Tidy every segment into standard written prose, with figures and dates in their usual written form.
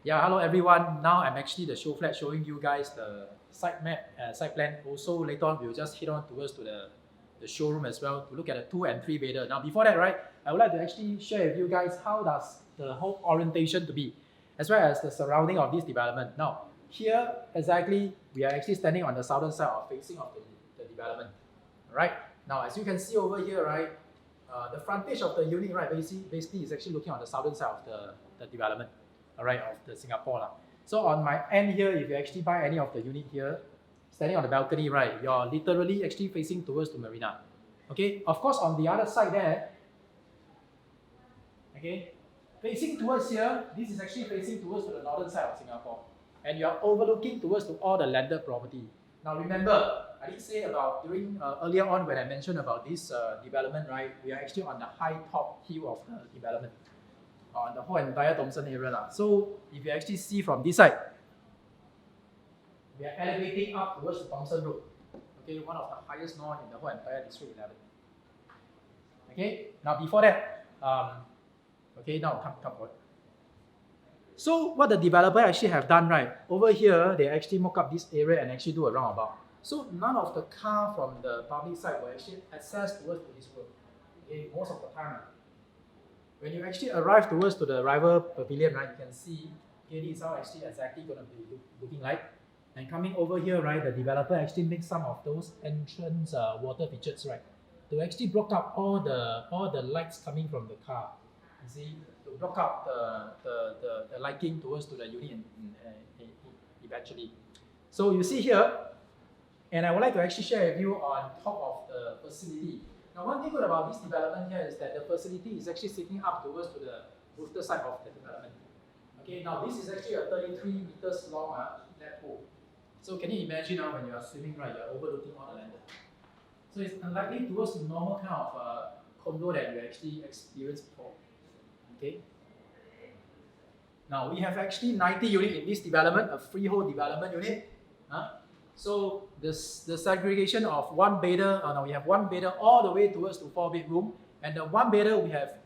Yeah, hello everyone. Now I'm actually the show flat showing you guys the site map, site plan. Also later on we'll just head on towards to the showroom as well to look at the 2 and 3 bedder. Now before that, right, I would like to actually share with you guys how does the whole orientation to be, as well as the surrounding of this development. Now here exactly we are actually standing on the southern side or facing of the development. Alright. Now as you can see over here, right, the frontage of the unit, right, basically is actually looking on the southern side of the development. Alright, of the Singapore lah. So on my end here, if you actually buy any of the unit here, standing on the balcony, right, you're literally actually facing towards the marina. Okay, of course on the other side there, okay, facing towards here, this is actually facing towards to the northern side of Singapore, and you're overlooking towards to all the landed property. Now remember, I did say about during earlier on when I mentioned about this development, right, we are actually on the high top hill of the development. On the whole entire Thomson area lah. So if you actually see from this side, we are elevating up towards the Thomson Road. Okay, one of the highest known in the whole entire District 11. Okay, now before that, okay, now come forward. So what the developer actually have done, right, over here, they actually mock up this area and actually do a roundabout. So none of the car from the public side will actually access towards to this road. Okay, most of the time. When you actually arrive towards to the arrival pavilion, right, you can see okay, this is how actually exactly going to be looking like. And coming over here, right, the developer actually makes some of those entrance water features, right, to actually block up all the lights coming from the car. You see, to block up the lighting towards to the unit eventually. So you see here, and I would like to actually share with you on top of the facility. Now, one thing good about this development here is that the facility is actually sitting up towards to the rooftop side of the development. Okay, now this is actually a 33 meters long net pool. So can you imagine now when you are swimming, right, you are overlooking all the land. So it's unlikely towards the normal kind of condo that you actually experienced before. Okay. Now we have actually 90 units in this development, a freehold development unit. So the segregation of one bedder, now we have one bedder all the way towards to 4 bedroom, and the one bedder we have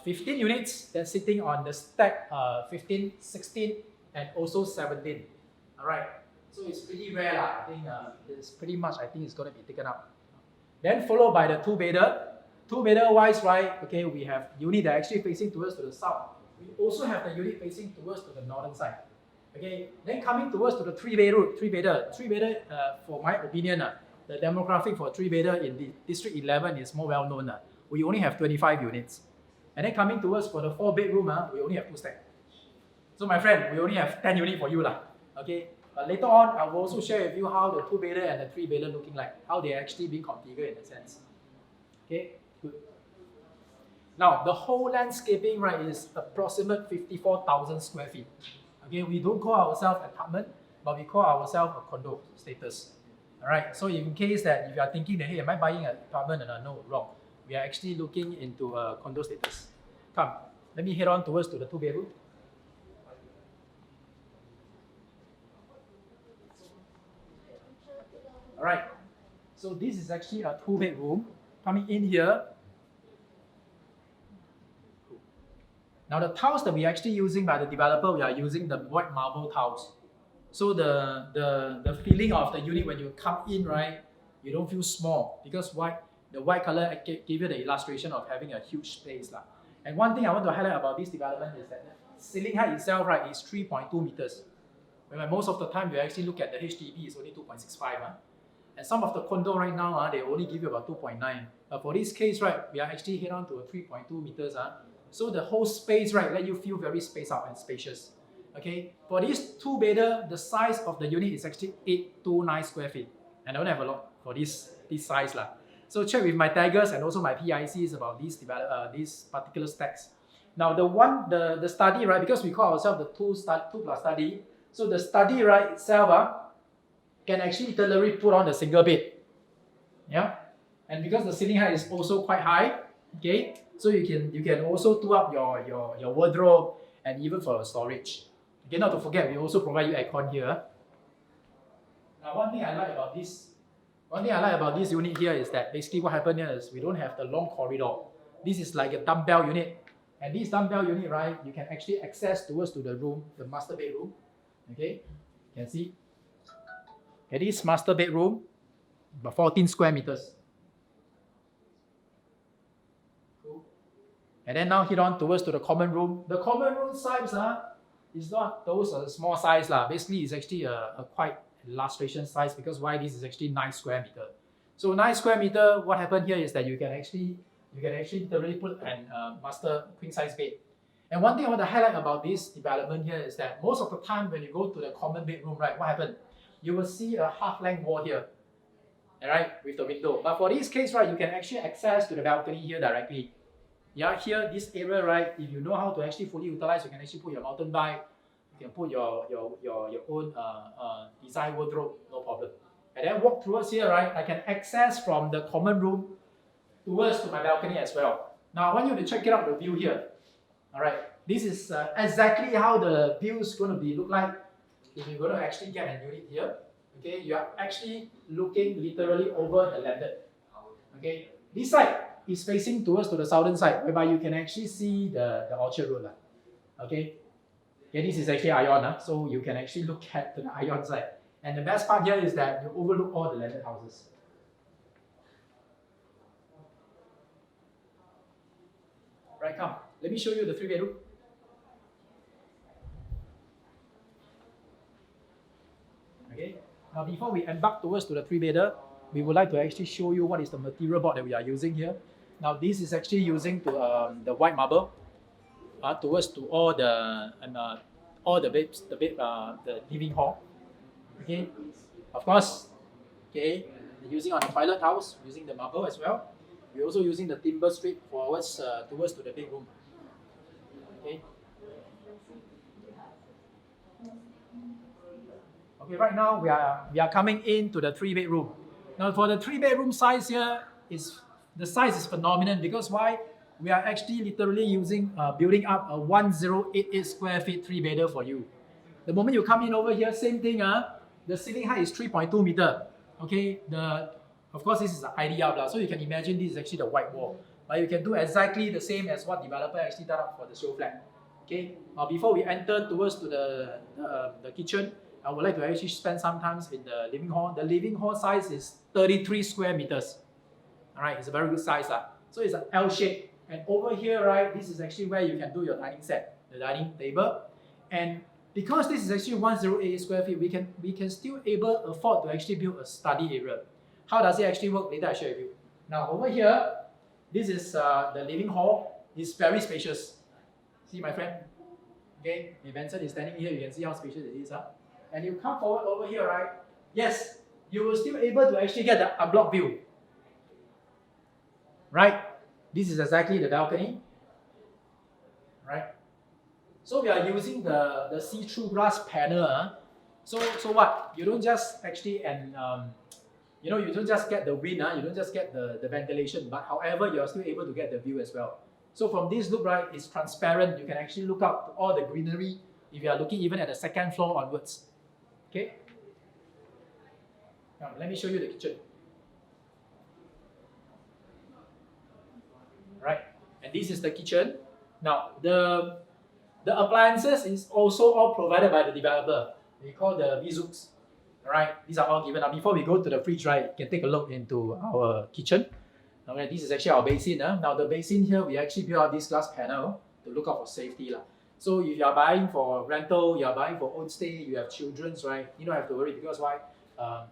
15 units that's sitting on the stack 15, 16, and also 17. All right, so it's pretty rare lah. I think it's pretty much it's going to be taken up. Then followed by the 2 bedder. 2 bedder wise, right? Okay, we have unit that actually facing towards to the south. We also have the unit facing towards to the northern side. Okay, then coming towards to the 3 bedder, for my opinion, the demographic for 3 bedder in the District 11 is more well known. We only have 25 units. And then coming towards for the 4 bedroom, we only have 2 stacks. So my friend, we only have 10 units for you lah. Okay, but later on, I will also share with you how the 2 bedder and the 3 bedder looking like, how they actually being configured in a sense. Okay, good. Now, the whole landscaping, right, is approximate 54,000 square feet. Okay, we don't call ourselves apartment, but we call ourselves a condo status. All right, so in case that if you are thinking that, hey, am I buying an apartment? No, wrong. We are actually looking into a condo status. Come, let me head on towards to the 2 bedroom. All right, so this is actually a 2 bedroom. Coming in here. Now the tiles that we are actually using by the developer, we are using the white marble tiles. So the feeling of the unit when you come in, right, you don't feel small because the white color give you the illustration of having a huge space lah. And one thing I want to highlight about this development is that the ceiling height itself, right, is 3.2 meters. When most of the time you actually look at the HDB, it's only 2.65. And some of the condo right now, they only give you about 2.9. But for this case, right, we are actually head on to a 3.2 meters. So the whole space, right, let you feel very spaced out and spacious. Okay, for this 2 bedder, the size of the unit is actually 829 square feet. And I don't have a lot for this size lah. So check with my taggers and also my PICs about these particular stacks. Now the study, right, because we call ourselves the 2 plus study. So the study, right, itself can actually literally put on a single bed. Yeah, and because the ceiling height is also quite high, okay, so you can also do up your wardrobe and even for storage. Okay, not to forget, we also provide you aircon here. Now, one thing I like about this unit here is that basically what happened here is we don't have the long corridor. This is like a dumbbell unit. And this dumbbell unit, right, you can actually access towards to the room, the master bedroom. Okay, you can see. Okay, this master bedroom, about 14 square meters. Cool. And then now head on towards to the common room. The common room size is not those small size lah. Basically, it's actually a quite illustration size, because why this is actually 9 square meter. So 9 square meter, what happened here is that you can actually literally put an master queen size bed. And one thing I want to highlight about this development here is that most of the time when you go to the common bedroom, right, what happened? You will see a half-length wall here, alright, with the window. But for this case, right, you can actually access to the balcony here directly. Yeah, here, this area, right, if you know how to actually fully utilize, you can actually put your mountain bike, you can put your own design wardrobe, no problem. And then walk towards here, right, I can access from the common room towards to my balcony as well. Now I want you to check it out, the view here. Alright, this is exactly how the view is going to be look like if you're going to actually get a unit here. Okay, you are actually looking literally over the landed. Okay, this side is facing towards to the southern side, whereby you can actually see the Orchard Road. Okay, this is actually Ion, so you can actually look at the Ion side. And the best part here is that you overlook all the landed houses. Right, come. Let me show you the 3-bedroom. Okay. Now, before we embark towards to the 3-bedder, we would like to actually show you what is the material board that we are using here. Now, this is actually using to the white marble towards to all the beds, the living hall. Okay. Of course. Okay. Using on the toilet house, using the marble as well. We're also using the timber strip forwards towards to the bedroom. Okay. Okay, right now we are coming into the 3-bedroom. Now for the 3-bedroom size here, the size is phenomenal, because why? We are actually literally using building up a 1088 square feet 3-bedder for you. The moment you come in over here, same thing. The ceiling height is 3.2 meter. Okay, of course this is the IDR, so you can imagine this is actually the white wall. But you can do exactly the same as what developer actually done up for the show flat. Okay. Now before we enter towards to the kitchen, I would like to actually spend some time in the living hall. The living hall size is 33 square meters. Alright, it's a very good size. So it's an L shape. And over here, right, this is actually where you can do your dining set, the dining table. And because this is actually 108 square feet, we can still afford to actually build a study area. How does it actually work? Later I share with you. Now over here, this is the living hall. It's very spacious. See my friend? Okay, if Benson is standing here, you can see how spacious it is. And you come forward over here, right? Yes, you will still able to actually get the unblocked view. Right? This is exactly the balcony. Right? So we are using the see-through glass panel. So what? You don't just actually you don't just get the wind, you don't just get the ventilation, but however, you are still able to get the view as well. So from this look, right, it's transparent. You can actually look up to all the greenery if you are looking even at the 2nd floor onwards. Okay? Now, let me show you the kitchen. Right? And this is the kitchen. Now, the appliances is also all provided by the developer. We call the Vizooks. Alright, these are all given. Now, before we go to the fridge, right, you can take a look into our kitchen. Okay, this is actually our basin. Now, the basin here, we actually built out this glass panel to look out for safety. So, if you are buying for rental, you are buying for own stay, you have children, right, you don't have to worry, because why?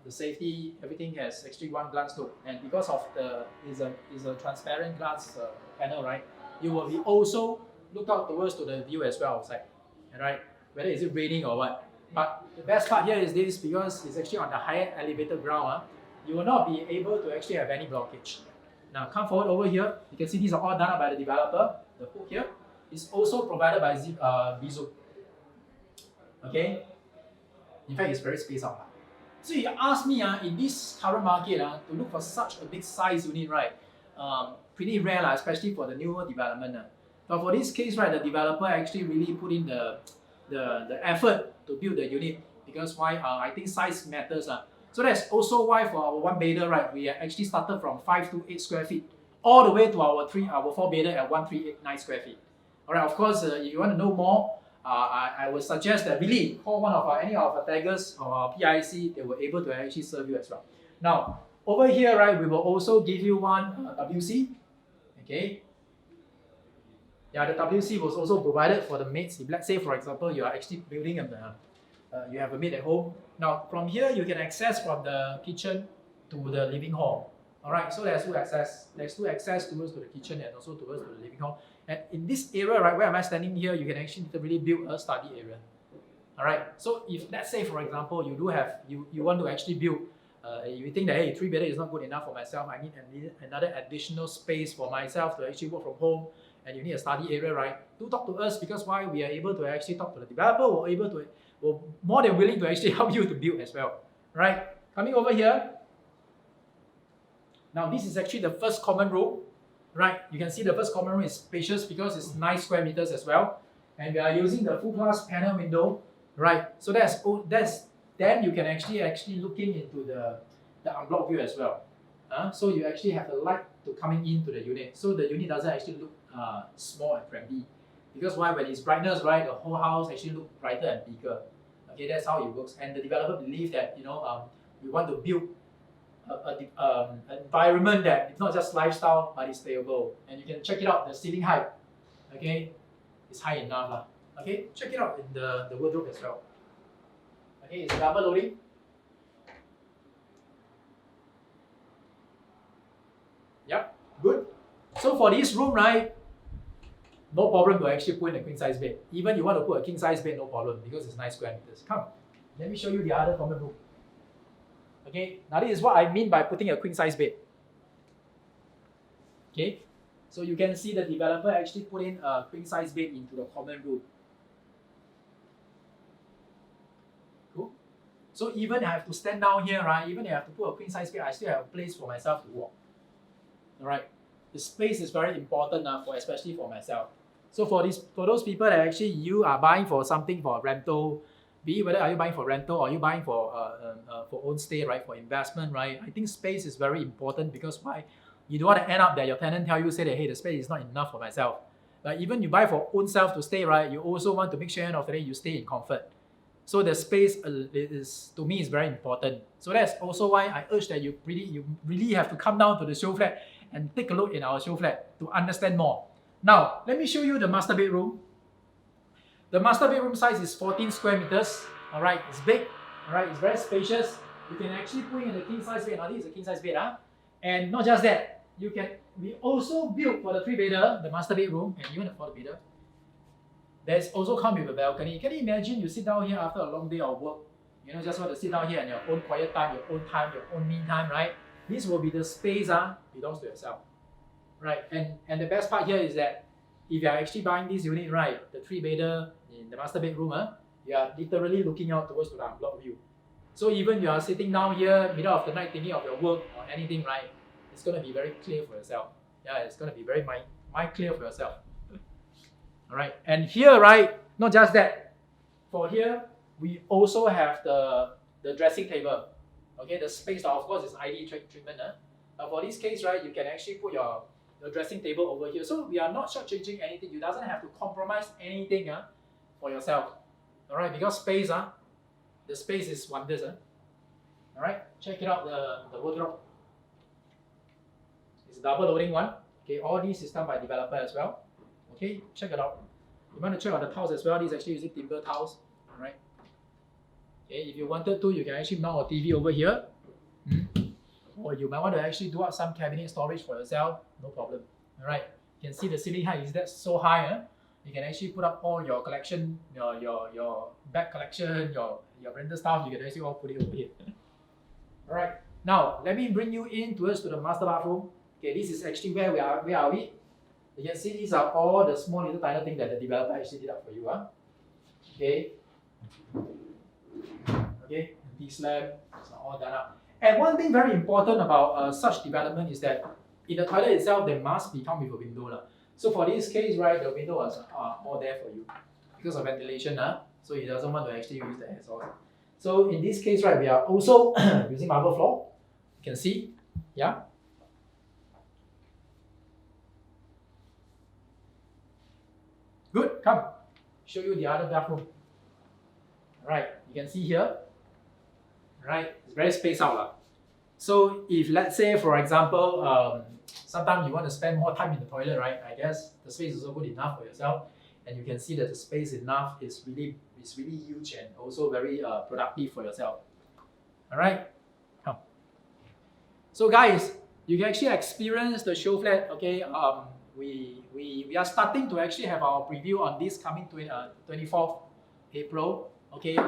The safety, everything has actually one glass look. And because of is a transparent glass panel, right, you will be also look out towards to the view as well outside. Alright, whether is it raining or what. But the best part here is this, because it's actually on the higher elevated ground, you will not be able to actually have any blockage. Now come forward over here, you can see these are all done by the developer. The hook here is also provided by Vizook. Okay? In fact, it's very spaced out. So you ask me, in this current market, to look for such a big size unit, right? Pretty rare, especially for the newer development. But for this case, right, the developer actually really put in the effort to build the unit, because why? I think size matters. So that's also why for our 1-bedder, right, we actually started from 5 to 8 square feet, all the way to our 4-bedder at 1389 square feet. Alright, of course, if you want to know more, I would suggest that really call one of any of our taggers or our PIC. They were able to actually serve you as well. Now, over here, right, we will also give you one WC. Okay. Yeah, the WC was also provided for the maids. If let's say, for example, you are actually building you have a maid at home. Now, from here, you can access from the kitchen to the living hall. Alright, so there's two access. There's two access towards to the kitchen and also towards to the living hall. And in this area, right, where am I standing here, you can actually literally build a study area. Alright, so if let's say, for example, you do have, you want to actually build, you think that, hey, 3-bedder is not good enough for myself, I need another additional space for myself to actually work from home, and you need a study area, right? Do talk to us, because why we are able to actually talk to the developer, we're more than willing to actually help you to build as well. Right? Coming over here. Now this is actually the first common room. Right? You can see the first common room is spacious because it's 9 square meters as well. And we are using the full glass panel window. Right? So then you can actually looking into the unblocked view as well. So you actually have the light to coming into the unit. So the unit doesn't actually look small and crampy. Because why? When it's brightness, right, the whole house actually looks brighter and bigger. Okay, that's how it works. And the developer believes that we want to build an environment that it's not just lifestyle but it's stable. And you can check it out. The ceiling height, okay, is high enough. Okay, check it out in the wardrobe as well. Okay, it's double loading. Yep, good. So for this room, right, no problem to actually put in a queen size bed. Even you want to put a king size bed, no problem, because it's 9 square meters. Come, let me show you the other common room. Okay, now this is what I mean by putting a queen size bed. Okay, so you can see the developer actually put in a queen size bed into the common room. Cool. So even I have to stand down here, right? Even if I have to put a queen size bed, I still have a place for myself to walk. Alright, the space is very important especially for myself. So for those people that actually you are buying for something for rental, be it whether are you buying for rental or you buying for own stay, right, for investment, right? I think space is very important, because why? You don't want to end up that your tenant tell you, say that, hey, the space is not enough for myself. But even you buy for own self to stay, right, you also want to make sure end of the day you stay in comfort. So the space is, to me, is very important. So that's also why I urge that you really have to come down to the show flat and take a look in our show flat to understand more. Now, let me show you the master bedroom. The master bedroom size is 14 square meters. Alright, it's big. Alright, it's very spacious. You can actually put in a king size bed. Now, this is a king size bed. And not just that, we also built for the 3-bedder, the master bedroom, and even the 4-bedder. There's also come with a balcony. Can you imagine you sit down here after a long day of work? Just want to sit down here in your own quiet time, your own me time, right? This will be the space belongs to yourself, right? And the best part here is that if you are actually buying this unit, right, the 3-bedder in the master bedroom, you are literally looking out towards the unblocked view. So even you are sitting down here middle of the night thinking of your work or anything, right, it's going to be very clear for yourself. Yeah, it's going to be very mind clear for yourself. All right, and here, right, not just that. For here, we also have the dressing table. Okay, the space, of course, is ID treatment. For this case, right, you can actually put your dressing table over here. So we are not shortchanging anything. You doesn't have to compromise anything for yourself. All right, because space, the space is wonders. All right, check it out, the wardrobe. It's a double loading one. Okay, all this is done by developer as well. Okay, check it out. You want to check out the tiles as well. This is actually using timber tiles. All right. Okay, if you wanted to, you can actually mount a TV over here. Or you might want to actually do out some cabinet storage for yourself. No problem. All right. You can see the ceiling height is that so high. You can actually put up all your collection, your bag collection, your rental stuff. You can actually all put it over here. All right. Now let me bring you in towards to the master bathroom. Okay, this is actually where we are. Where are we? You can see these are all the small little tiny things that the developer actually did up for you. Okay. Okay, these slabs are all done up. And one thing very important about such development is that in the toilet itself, there must come with a window. So for this case, right, the window is all there for you because of ventilation. So he doesn't want to actually use the air source. So in this case, right, we are also using marble floor. You can see, yeah. Good, come. Show you the other bathroom. Alright, you can see here. Right, it's very spaced out. So if let's say, for example, sometimes you want to spend more time in the toilet, right? I guess the space is also good enough for yourself. And you can see that the space enough is really huge and also very productive for yourself. Alright, come. So guys, you can actually experience the show flat, okay? We are starting to actually have our preview on this coming 24th April, okay, 10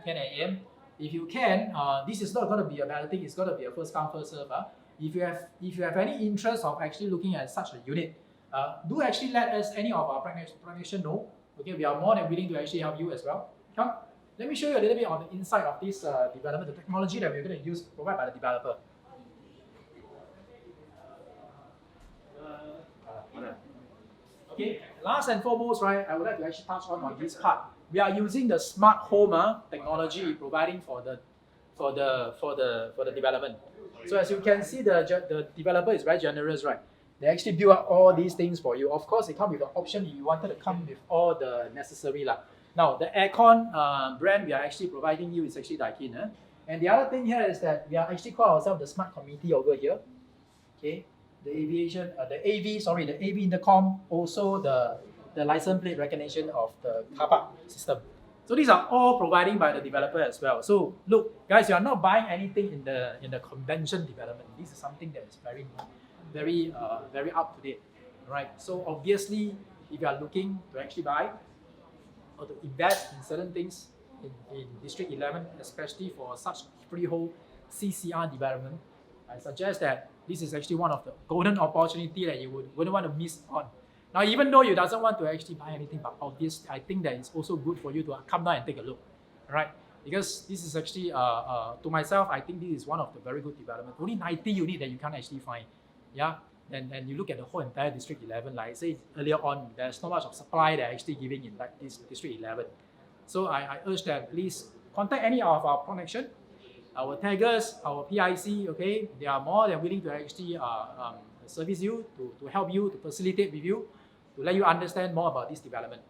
a.m. If you can, this is not going to be a balloting, it's going to be a first come first serve. If you have any interest of actually looking at such a unit, do actually let us, any of our practitioners know. Okay, we are more than willing to actually help you as well. Come, let me show you a little bit on the inside of this development, the technology that we're going to use provided by the developer. Okay, last and foremost, right, I would like to actually touch on this part. We are using the smart home technology providing for the development. So as you can see, the developer is very generous, right? They actually build up all these things for you. Of course, it comes with the option if you wanted to come with all the necessary. Now, the aircon brand we are actually providing you is actually Daikin. And the other thing here is that we are actually call ourselves the smart community over here. Okay, the AV intercom, also the license plate recognition of the car park system. So these are all provided by the developer as well. So look, guys, you are not buying anything in the convention development. This is something that is very up to date, right? So obviously, if you are looking to actually buy or to invest in certain things in District 11, especially for such freehold CCR development, I suggest that this is actually one of the golden opportunity that you wouldn't want to miss on. Now, even though you doesn't want to actually buy anything, but obviously, I think that it's also good for you to come down and take a look, right? Because this is actually, to myself, I think this is one of the very good development. Only 90 units that you can't actually find, yeah? And you look at the whole entire District 11, like I said earlier on, there's not much of supply they're actually giving in this District 11. So I urge that please contact any of our connection, our taggers, our PIC, okay? They are more than willing to actually service you, to help you, to facilitate with you, to let you understand more about this development.